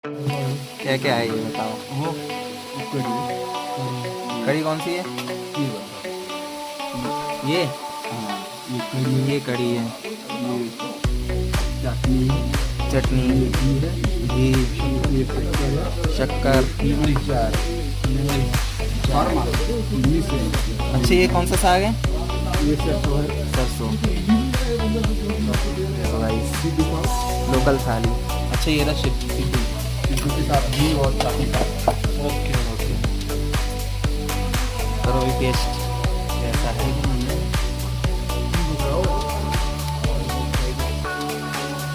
क्या क्या है ये बताओ। वो कड़ी कड़ी कौन सी है? ये वाला। ये हाँ, ये कड़ी है, ये कड़ी है। ये चटनी है, चटनी, ये घी है, घी, ये शक्कर है, शक्कर। ये मिर्चार मिस है। अच्छा ये कौन सा साग है? ये सरसों है। सरसों। राइस, लोकल थाली। अच्छा ये रहा सिद्धू। सिद्धू के साथ घी और चावल। ओके ओके, करो भी पेस्ट।